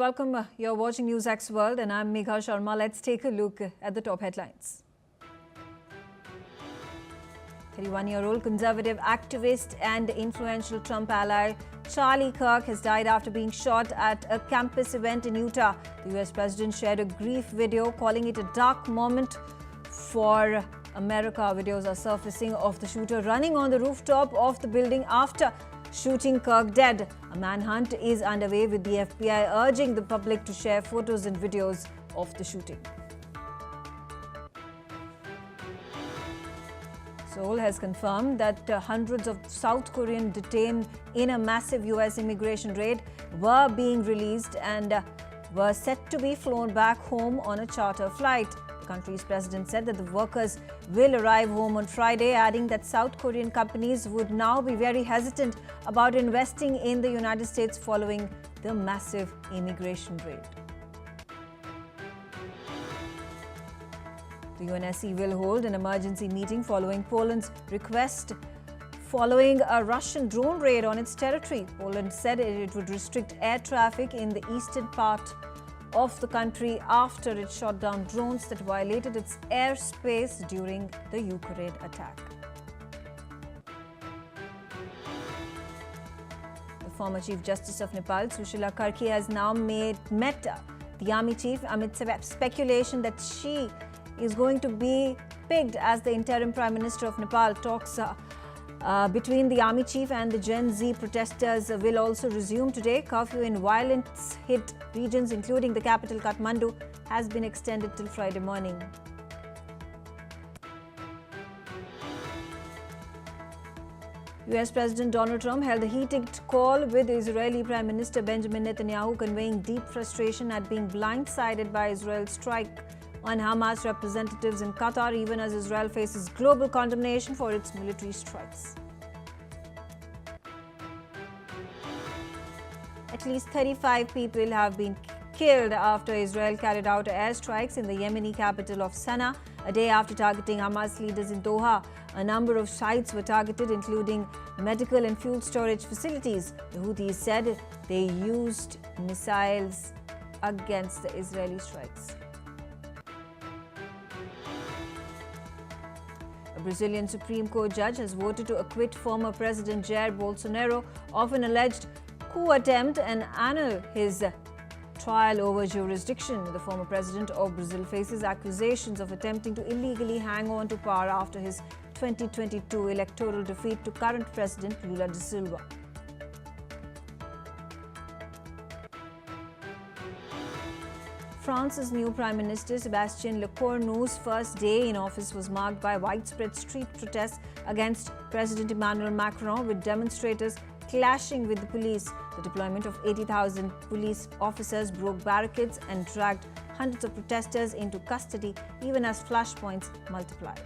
welcome. You're watching NewsX World and I'm Megha Sharma. Let's take a look at the top headlines. 31-year-old conservative activist and influential Trump ally Charlie Kirk has died after being shot at a campus event in Utah. The US president shared a grief video calling it a dark moment for America. Videos are surfacing of the shooter running on the rooftop of the building after shooting Kirk dead. A manhunt is underway with the FBI urging the public to share photos and videos of the shooting. Seoul has confirmed that hundreds of South Koreans detained in a massive US immigration raid were being released and were set to be flown back home on a charter flight. The country's president said that the workers will arrive home on Friday, adding that South Korean companies would now be very hesitant about investing in the United States following the massive immigration raid. The UNSC will hold an emergency meeting following Poland's request following a Russian drone raid on its territory. Poland said it would restrict air traffic in the eastern part of the country after it shot down drones that violated its airspace during the Ukraine attack. The former Chief Justice of Nepal, Sushila Karki, has now met the army chief amid speculation that she is going to be picked as the interim Prime Minister of Nepal. Talks between the army chief and the Gen Z protesters will also resume today. Curfew in violence-hit regions, including the capital Kathmandu, has been extended till Friday morning. US President Donald Trump held a heated call with Israeli Prime Minister Benjamin Netanyahu, conveying deep frustration at being blindsided by Israel's strike on Hamas representatives in Qatar, even as Israel faces global condemnation for its military strikes. At least 35 people have been killed after Israel carried out airstrikes in the Yemeni capital of Sanaa, a day after targeting Hamas leaders in Doha. A number of sites were targeted, including medical and fuel storage facilities. The Houthis said they used missiles against the Israeli strikes. A Brazilian Supreme Court judge has voted to acquit former President Jair Bolsonaro of an alleged coup attempt and annul his trial over jurisdiction. The former president of Brazil faces accusations of attempting to illegally hang on to power after his 2022 electoral defeat to current President Lula da Silva. France's new Prime Minister Sébastien Lecornu's first day in office was marked by widespread street protests against President Emmanuel Macron, with demonstrators clashing with the police. The deployment of 80,000 police officers broke barricades and dragged hundreds of protesters into custody, even as flashpoints multiplied.